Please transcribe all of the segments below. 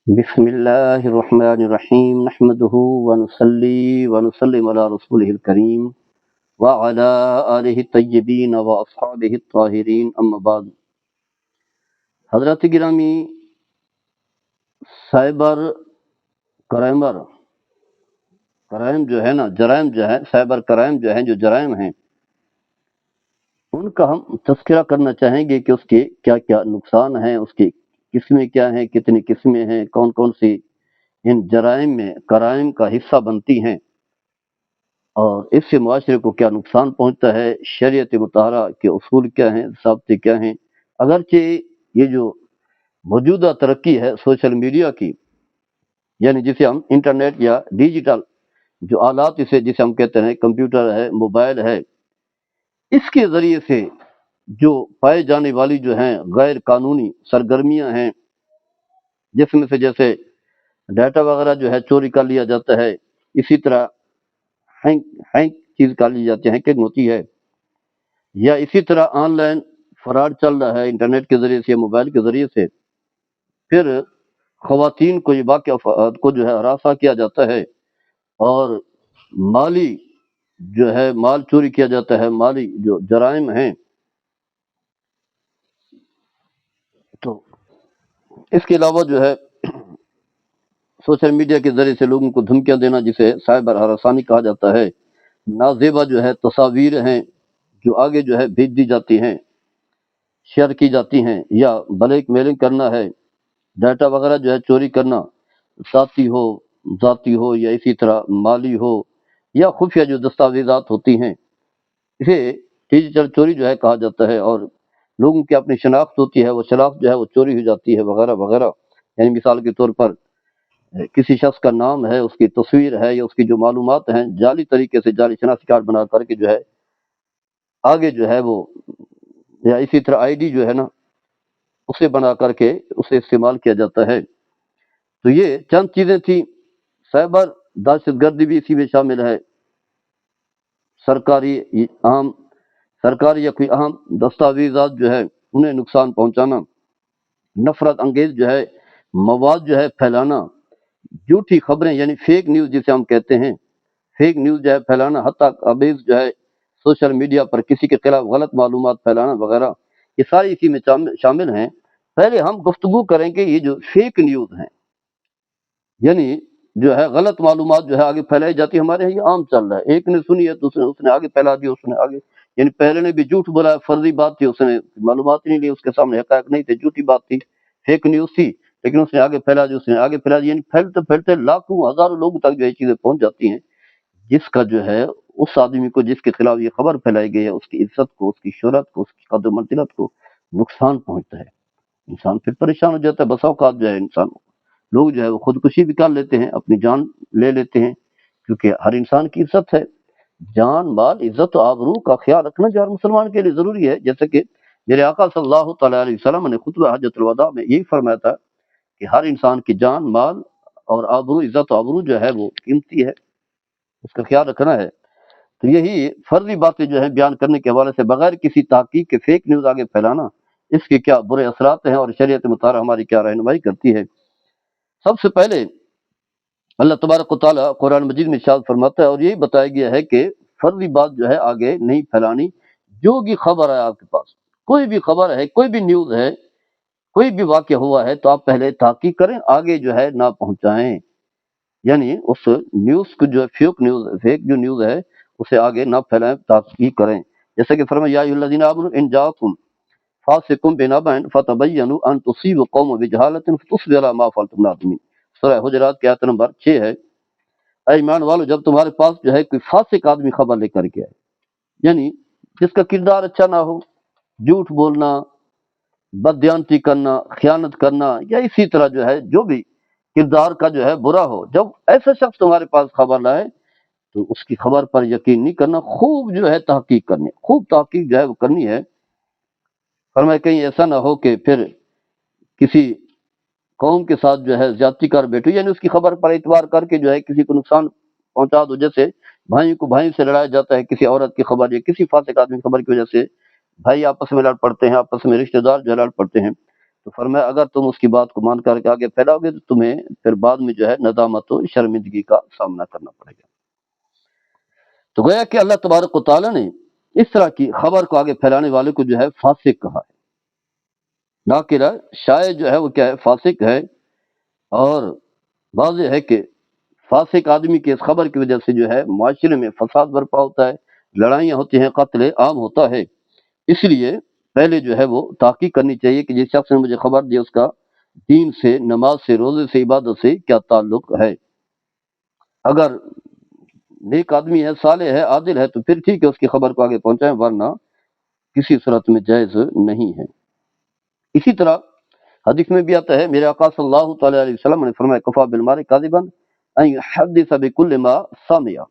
بسم الله الرحمن الرحيم نحمده ونصلي ونسلم على رسوله الكريم وعلى آله الطيبين وأصحابه الطاهرين أما بعد. حضرات گرامی، سائبر کرائم جو ہے نا، جرائم جو ہے، سائبر کرائم جو ہیں، جو جرائم ہیں، ان کا ہم تذکرہ کرنا چاہیں گے کہ اس کے کیا کیا نقصان ہیں، اس کی قسمیں کیا ہیں، کتنی قسمیں ہیں، کون کون سی ان جرائم میں کرائم کا حصہ بنتی ہیں، اور اس سے معاشرے کو کیا نقصان پہنچتا ہے، شریعت مطہرہ کے اصول کیا ہیں، ضابطے کیا ہیں. اگرچہ یہ جو موجودہ ترقی ہے سوشل میڈیا کی، یعنی جسے ہم انٹرنیٹ یا ڈیجیٹل جو آلات جسے ہم کہتے ہیں، کمپیوٹر ہے، موبائل ہے، اس کے ذریعے سے جو پائے جانے والی جو ہیں غیر قانونی سرگرمیاں ہیں، جس میں سے جیسے ڈیٹا وغیرہ جو ہے چوری کر لیا جاتا ہے، اسی طرح ہینک چیز کر لی جاتی ہے، ہینکنگ ہوتی ہے، یا اسی طرح آن لائن فراڈ چل رہا ہے انٹرنیٹ کے ذریعے سے، موبائل کے ذریعے سے. پھر خواتین کو، یہ باقی افراد کو جو ہے ہراساں کیا جاتا ہے، اور مالی جو ہے مال چوری کیا جاتا ہے، مالی جو جرائم ہیں. تو اس کے علاوہ جو ہے سوشل میڈیا کے ذریعے سے لوگوں کو دھمکیاں دینا، جسے سائبر ہراسانی کہا جاتا ہے. نازیبا جو ہے تصاویر ہیں جو آگے جو ہے بھیج دی جاتی ہیں، شیئر کی جاتی ہیں، یا بلیک میلنگ کرنا ہے، ڈیٹا وغیرہ جو ہے چوری کرنا، ذاتی ہو یا اسی طرح مالی ہو، یا خفیہ جو دستاویزات ہوتی ہیں، اسے ڈیجیٹل چوری جو ہے کہا جاتا ہے. اور لوگوں کی اپنی شناخت ہوتی ہے، وہ شناخت جو ہے وہ چوری ہو جاتی ہے وغیرہ وغیرہ. یعنی مثال کے طور پر کسی شخص کا نام ہے، اس کی تصویر ہے، یا اس کی جو معلومات ہیں، جعلی طریقے سے جعلی شناختی کارڈ بنا کر کے جو ہے آگے جو ہے وہ، یا اسی طرح آئی ڈی جو ہے نا، اسے بنا کر کے اسے استعمال کیا جاتا ہے. تو یہ چند چیزیں تھیں. سائبر دہشت گردی بھی اسی میں شامل ہے. سرکاری اہم سرکاری یا کوئی اہم دستاویزات جو ہے انہیں نقصان پہنچانا، نفرت انگیز جو ہے مواد جو ہے پھیلانا، جھوٹی خبریں یعنی فیک نیوز جسے ہم کہتے ہیں، فیک نیوز جو ہے پھیلانا، حتیٰ ابیز جو ہے سوشل میڈیا پر کسی کے خلاف غلط معلومات پھیلانا وغیرہ، یہ ساری اسی میں شامل ہیں. پہلے ہم گفتگو کریں کہ یہ جو فیک نیوز ہیں، یعنی جو ہے غلط معلومات جو ہے آگے پھیلائی جاتی ہے، ہمارے یہاں یہ عام چل رہا ہے. ایک نے سنی ہے تو اس نے آگے پھیلا دی، اس نے آگے، یعنی پہلے نے بھی جھوٹ بولا، فرضی بات تھی، اس نے معلومات ہی نہیں لی، اس کے سامنے حقائق نہیں تھے، جھوٹی بات تھی، فیک نیوز تھی، لیکن اس نے آگے پھیلا دی، یعنی پھیلتے پھیلتے لاکھوں ہزاروں لوگوں تک جو ہے چیزیں پہنچ جاتی ہیں، جس کا جو ہے اس آدمی کو جس کے خلاف یہ خبر پھیلائی گئی ہے، اس کی عزت کو، اس کی شہرت کو، اس کی قدر و منزلت کو نقصان پہنچتا ہے. انسان پھر پریشان ہو جاتا ہے. بسا اوقات جو ہے انسان، لوگ جو ہے وہ خودکشی بھی کر لیتے ہیں، اپنی جان لے لیتے ہیں، کیونکہ ہر انسان کی عزت ہے. جان، مال، عزت و آبرو کا خیال رکھنا جو ہر مسلمان کے لیے ضروری ہے. جیسے کہ میرے آقا صلی اللہ تعالیٰ علیہ وسلم نے خطبہ حجۃ الوداع میں یہی فرمایا تھا کہ ہر انسان کی جان، مال اور آبرو، عزت و آبرو جو ہے وہ قیمتی ہے، اس کا خیال رکھنا ہے. تو یہی فرضی باتیں جو ہیں بیان کرنے کے حوالے سے بغیر کسی تحقیق کے فیک نیوز آگے پھیلانا، اس کے کیا برے اثرات ہیں، اور شریعت مطالعہ ہماری کیا رہنمائی کرتی ہے. سب سے پہلے اللہ تبارک و تعالیٰ قرآن مجید میں ارشاد فرماتا ہے، اور یہی بتایا گیا ہے کہ فرضی بات جو ہے آگے نہیں پھیلانی. جو بھی خبر ہے آپ کے پاس، کوئی بھی خبر ہے، کوئی بھی نیوز ہے، کوئی بھی واقعہ ہوا ہے، تو آپ پہلے تحقیق کریں، آگے جو ہے نہ پہنچائیں. یعنی اس نیوز کو جو ہے فیک جو نیوز ہے اسے آگے نہ پھیلائیں، تحقیق کریں. جیسا کہ فرمایا یا ایھا الذین آمنوا ان جاءکم فاسق بنبأ فتبینوا ان تصیبوا قوما بجہالۃ فتصبحوا علی ما فعلتم نادمین. سورہ حجرات کی آیت نمبر 6 ہے. اے ایمان والو، جب تمہارے پاس جو ہے کوئی فاسق آدمی خبر لے کر کے آئے، یعنی جس کا کردار اچھا نہ ہو، جھوٹ بولنا، بددیانتی کرنا، خیانت کرنا، یا اسی طرح جو ہے جو بھی کردار کا جو ہے برا ہو، جب ایسا شخص تمہارے پاس خبر لائے تو اس کی خبر پر یقین نہیں کرنا، خوب جو ہے تحقیق کرنی، خوب تحقیق جو ہے وہ کرنی ہے. فرمایا کہیں ایسا نہ ہو کہ پھر کسی قوم کے ساتھ جو ہے زیادتی کر بیٹھو، یعنی اس کی خبر پر اعتبار کر کے جو ہے کسی کو نقصان پہنچا دو. جیسے بھائی کو بھائی سے لڑایا جاتا ہے کسی عورت کی خبر یا کسی فاسق آدمی کی خبر کی وجہ سے، بھائی آپس میں لڑ پڑتے ہیں، آپس میں رشتہ دار جو ہے لڑ پڑتے ہیں. تو فرمایا اگر تم اس کی بات کو مان کر کے آگے پھیلاؤ گے تو تمہیں پھر بعد میں جو ہے ندامت و شرمندگی کا سامنا کرنا پڑے گا۔ تو گویا کہ اللہ تبارک و تعالیٰ نے اس طرح کی خبر کو آگے پھیلانے والے کو جو ہے فاسق کہا ہے، ناقرہ شاید جو ہے وہ کیا ہے، فاسق ہے۔ اور واضح ہے کہ فاسق آدمی کی اس خبر کی وجہ سے جو ہے معاشرے میں فساد برپا ہوتا ہے، لڑائیاں ہوتی ہیں، قتل عام ہوتا ہے۔ اس لیے پہلے جو ہے وہ تحقیق کرنی چاہیے کہ جس شخص نے مجھے خبر دی اس کا دین سے، نماز سے، روزے سے، عبادت سے کیا تعلق ہے۔ اگر نیک آدمی ہے، صالح ہے، عادل ہے تو پھر ٹھیک ہے، اس کی خبر کو آگے پہنچائیں، ورنہ کسی صورت میں جائز نہیں ہے۔ اسی طرح حدیث میں بھی آتا ہے، میرے آقا صلی اللہ تعالی علیہ وسلم نے فرمایا کفا بالمرء کاذبا ان یحدث بكل ما سمع،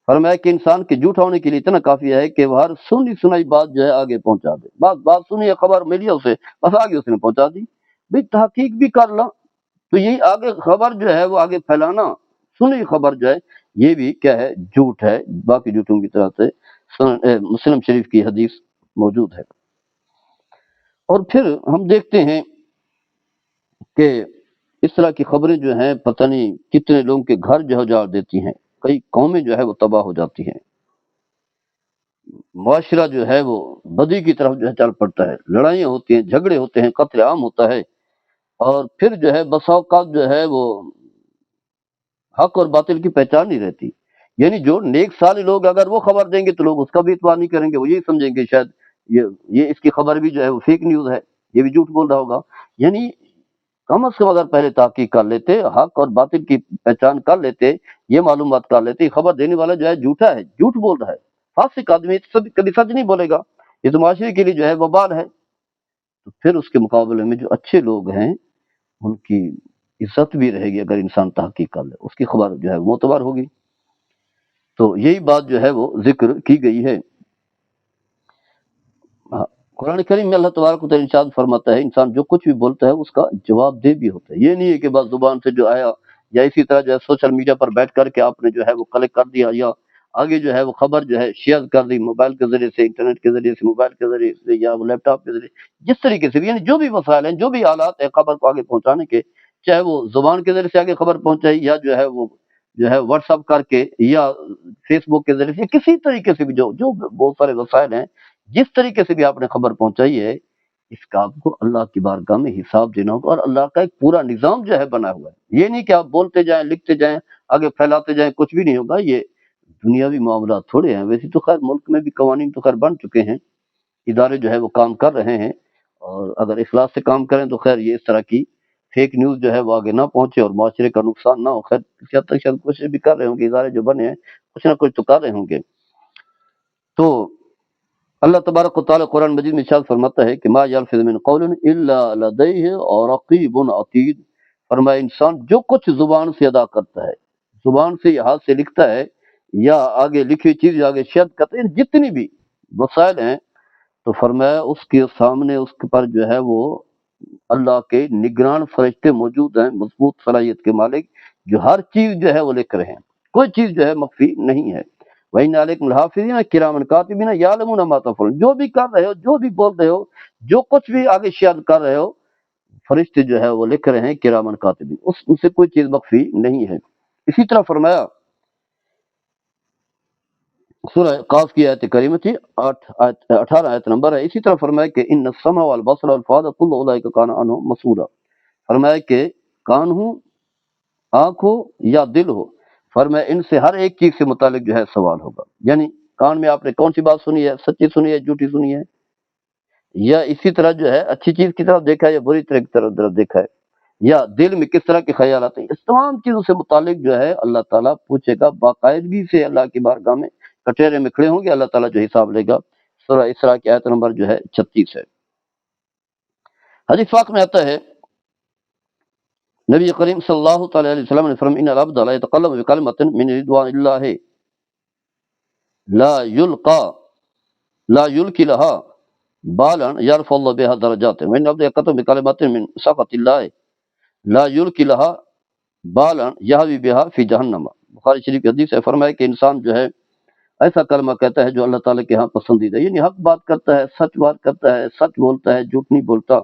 فرمایا کہ انسان کے جھوٹ ہونے کے لیے اتنا کافی ہے کہ وہ ہر سنی سنائی بات جو ہے آگے پہنچا دے، بات سنی ہے، خبر ملی ہے اسے، بس آگے اس نے پہنچا دی۔ بھئی تحقیق بھی کر لا، تو یہی آگے خبر جو ہے وہ آگے پھیلانا، سنی خبر جو ہے یہ بھی کیا ہے، جھوٹ ہے، باقی جھوٹوں کی طرح سے مسلم شریف کی حدیث موجود ہے۔ اور پھر ہم دیکھتے ہیں کہ اس طرح کی خبریں جو ہیں پتہ نہیں کتنے لوگوں کے گھر جو اجاڑ دیتی ہیں، کئی قومیں جو ہے وہ تباہ ہو جاتی ہیں، معاشرہ جو ہے وہ بدی کی طرف جو ہے چل پڑتا ہے، لڑائیاں ہوتی ہیں، جھگڑے ہوتے ہیں، قتل عام ہوتا ہے۔ اور پھر جو ہے بسا اوقات جو ہے وہ حق اور باطل کی پہچان نہیں رہتی، یعنی جو نیک صالح لوگ اگر وہ خبر دیں گے تو لوگ اس کا بھی اعتبار نہیں کریں گے، وہ یہی سمجھیں گے شاید یہ اس کی خبر بھی جو ہے وہ فیک نیوز ہے، یہ بھی جھوٹ بول رہا ہوگا۔ یعنی کم از کم اگر پہلے تحقیق کر لیتے، حق اور باطل کی پہچان کر لیتے، یہ معلومات کر لیتے، خبر دینے والا جو ہے جھوٹا ہے، جھوٹ بول رہا ہے، فاسق آدمی کبھی سچ نہیں بولے گا، یہ تو معاشرے کے لیے جو ہے وبال ہے۔ تو پھر اس کے مقابلے میں جو اچھے لوگ ہیں ان کی عزت بھی رہے گی، اگر انسان تحقیق کر لے اس کی خبر جو ہے معتبر ہوگی۔ تو یہی بات جو ہے وہ ذکر کی گئی ہے۔ قرآن کریم میں اللہ تبارک و تعالیٰ ارشاد فرماتا ہے انسان جو کچھ بھی بولتا ہے اس کا جواب دہ بھی ہوتا ہے، یہ نہیں ہے کہ بس زبان سے جو آیا یا اسی طرح جو ہے سوشل میڈیا پر بیٹھ کر کے آپ نے جو ہے وہ کلک کر دیا، یا آگے جو ہے وہ خبر جو ہے شیئر کر دی موبائل کے ذریعے سے، انٹرنیٹ کے ذریعے سے، موبائل کے ذریعے سے، یا وہ لیپ ٹاپ کے ذریعے، جس طریقے سے بھی، یعنی جو بھی وسائل ہیں، جو بھی آلات ہیں خبر کو آگے پہنچانے کے، چاہے وہ زبان کے ذریعے سے آگے خبر پہنچائی، یا جو ہے واٹس اپ کر کے، یا فیس بک کے ذریعے سے، کسی طریقے سے بھی جو بہت سارے وسائل ہیں، جس طریقے سے بھی آپ نے خبر پہنچائی ہے، اس کا آپ کو اللہ کی بارگاہ میں حساب دینا ہوگا، اور اللہ کا ایک پورا نظام جو ہے بنا ہوا ہے، یہ نہیں کہ آپ بولتے جائیں، لکھتے جائیں، آگے پھیلاتے جائیں، کچھ بھی نہیں ہوگا۔ یہ دنیاوی معاملات تھوڑے ہیں، ویسے تو خیر ملک میں بھی قوانین تو خیر بن چکے ہیں، ادارے جو ہے وہ کام کر رہے ہیں، اور اگر اخلاص سے کام کریں تو خیر یہ اس طرح کی فیک نیوز جو ہے وہ آگے نہ پہنچے اور معاشرے کا نقصان نہ ہو۔ خیر کسی حد تک شاید کوشش بھی کر رہے ہوں گے، ادارے جو بنے ہیں کچھ نہ کچھ تو کر رہے ہوں گے۔ تو اللہ تبارک و تعالیٰ قرآن مجید میں ارشاد فرماتا ہے کہ ما یلفظ من قول الا لدیہ رقیب عتید، فرمایا انسان جو کچھ زبان سے ادا کرتا ہے، زبان سے یا ہاتھ سے لکھتا ہے، یا آگے لکھی چیز آگے شیئر کرتے ہیں، جتنی بھی وسائل ہیں، تو فرمایا اس کے سامنے اس کے پر جو ہے وہ اللہ کے نگران فرشتے موجود ہیں، مضبوط صلاحیت کے مالک، جو ہر چیز جو ہے وہ لکھ رہے ہیں، کوئی چیز جو ہے مخفی نہیں ہے۔ وَإِنَّ عَلَيْكُمْ لَحَافِظِينَ كِرَامًا كَاتِبِينَ يَعْلَمُونَ مَا تَفْعَلُونَ، جو بھی کر رہے ہو، جو بھی بول رہے ہو، جو کچھ بھی آگے شیئر کر رہے ہو، فرشتے جو ہے وہ لکھ رہے ہیں، کرامن کاتبین، ان سے کوئی چیز مخفی نہیں ہے۔ اسی طرح فرمایا سورہ قاف کی آیت کریمہ تھی 18 آیت نمبر ہے، اسی طرح فرمایا کہ ان السمع والبصر والفؤاد كل اولئک کان عنہ مسئولا، فرمایا کہ کان ہو، آنکھ ہو یا دل ہو، فرمایا ان سے ہر ایک چیز سے متعلق جو ہے سوال ہوگا۔ یعنی کان میں آپ نے کون سی بات سنی ہے، سچی سنی ہے، جھوٹی سنی ہے، یا اسی طرح جو ہے اچھی چیز کی طرف دیکھا ہے یا بری طرح کی طرف دیکھا ہے، یا دل میں کس طرح کے خیالات ہیں، اس تمام چیزوں سے متعلق جو ہے اللہ تعالیٰ پوچھے گا، باقاعدگی سے اللہ کی بارگاہ میں کٹہرے میں کھڑے ہوں گے، اللہ تعالیٰ جو حساب لے گا۔ سورہ اسراء کی آیت نمبر جو ہے 36 ہے۔ حدیث پاک میں آتا ہے نبی کریم صلی اللہ تعالی علیہ وسلم نے فرمایا ان العبد لا يتكلم بكلمة من رضوان الله لا يلقي لها بالا يرفع الله بها درجات وان العبد يكتب بكلمة من سخط الله لا يلقي لها بالا يهوي بها في جہنم، بخاری شریف کی حدیث ہے۔ فرمایا کہ انسان جو ہے ایسا کلمہ کہتا ہے جو اللہ تعالیٰ کے ہاں پسندیدہ، یعنی حق بات کرتا ہے، سچ بات کرتا ہے، سچ بولتا ہے، جھوٹ نہیں بولتا،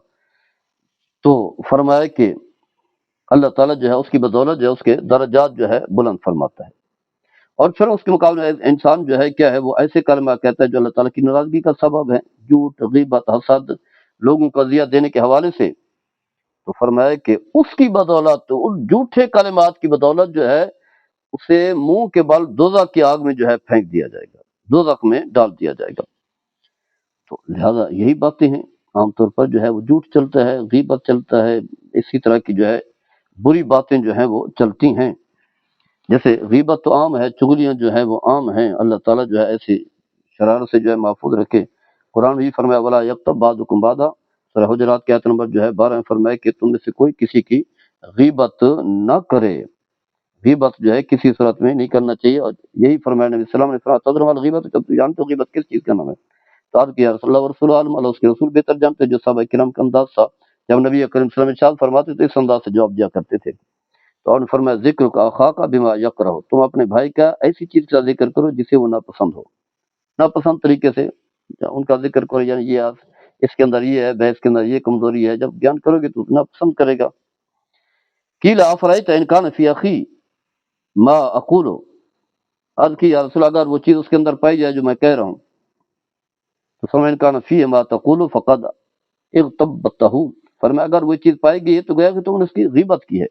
تو فرمایا کہ اللہ تعالیٰ جو ہے اس کی بدولت جو ہے اس کے درجات جو ہے بلند فرماتا ہے، اور پھر اس کے مقابلے میں انسان جو ہے کیا ہے، وہ ایسے کلمہ کہتا ہے جو اللہ تعالیٰ کی ناراضگی کا سبب ہے، جھوٹ، غیبت، حسد، لوگوں کو اذیت دینے کے حوالے سے. تو فرمایا کہ اس کی بدولت، ان جھوٹے کلمات کی بدولت جو ہے اسے منہ کے بل دوزخ کی آگ میں جو ہے پھینک دیا جائے گا، دوزخ میں ڈال دیا جائے گا. تو لہذا یہی باتیں ہیں، عام طور پر جو ہے وہ جھوٹ چلتا ہے، غیبت چلتا ہے، اسی طرح کی جو ہے بری باتیں جو ہیں وہ چلتی ہیں. جیسے غیبت تو عام ہے، چغلیاں جو ہیں وہ عام ہیں. اللہ تعالیٰ جو ہے ایسی شرارت سے جو ہے محفوظ رکھے. قرآن بھی فرمایا ولا یغتب بعضکم بعضا، سورہ حجرات کی آیت نمبر جو ہے 12 میں فرمایا کہ تم میں سے کوئی کسی کی غیبت نہ کرے. غیبت جو ہے کسی صورت میں نہیں کرنا چاہیے، اور یہی فرمایا نبی صلی اللہ علیہ وسلم نے فرمایا تدرون ما الغیبت، جب تو جانتے ہو غیبت کس چیز کا نام ہے. تو عرض کیا رسول اللہ ورسول عالم، اللہ اس کے رسول بہتر جانتے. جو صحابہ کرام کا انداز تھا جب نبی کریم صلی اللہ علیہ وسلم ارشاد فرماتے تو اس انداز سے جواب دیا کرتے تھے. تو اور نے فرمایا ذکر کا اخا کا بما یکرہ، تم اپنے بھائی کا ایسی چیز کا ذکر کرو جسے وہ ناپسند ہو، ناپسند طریقے سے ان کا ذکر کرو. یعنی یہ اس کے اندر یہ ہے، بحث کے اندر یہ کمزوری ہے، جب بیان کرو گے تو ناپسند کرے گا. قیل افرأیت ان کان فی اخی ما اقول، عرض کی یا رسول اللہ اگر وہ چیز اس کے اندر پائی جائے جو میں کہہ رہا ہوں، تو فرمایا ان کان فی ما تقول فقد اغتبتہ، فرمایا اگر وہ چیز پائی گئی ہے تو گویا کہ تم نے اس کی غیبت کی ہے.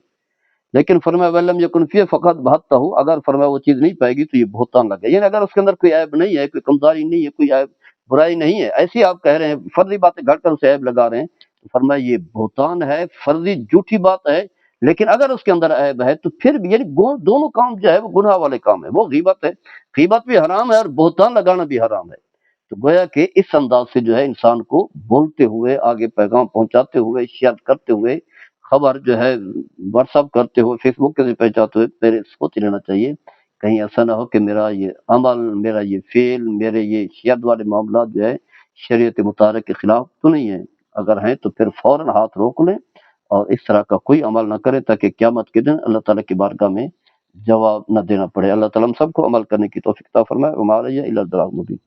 لیکن فرمایا وَلَمْ يَكُنْ فِيهِ فَقَدْ بَهَتَّهُ، اگر فرمایا وہ چیز نہیں پائے گی تو یہ بہتان لگے. یعنی اگر اس کے اندر کوئی عیب نہیں ہے، کوئی کمزوری نہیں ہے، کوئی عیب برائی نہیں ہے، ایسی آپ کہہ رہے ہیں، فرضی باتیں گھڑ کر اسے عیب لگا رہے ہیں، تو فرمایا یہ بہتان ہے، فرضی جھوٹی بات ہے. لیکن اگر اس کے اندر عیب ہے تو پھر بھی یعنی دونوں کام جو ہے وہ گناہ والے کام ہے. وہ غیبت ہے، غیبت بھی حرام ہے، اور بہتان لگانا بھی حرام ہے. تو گویا کہ اس انداز سے جو ہے انسان کو بولتے ہوئے، آگے پیغام پہنچاتے ہوئے، شیئر کرتے ہوئے، خبر جو ہے واٹس اپ کرتے ہوئے، فیس بک کے ذریعے پہنچاتے ہوئے پہلے سوچ لینا چاہیے کہیں ایسا نہ ہو کہ میرا یہ عمل، میرا یہ فعل، میرے یہ شیئر والے معاملات جو ہے شریعت مطالعہ کے خلاف تو نہیں ہیں. اگر ہیں تو پھر فوراً ہاتھ روک لیں اور اس طرح کا کوئی عمل نہ کریں تاکہ قیامت کے دن اللہ تعالیٰ کی بارگاہ میں جواب نہ دینا پڑے. اللہ تعالیٰ ہم سب کو عمل کرنے کی توفیق عطا فرمائے. وما علیہ الا البلاغ المبین.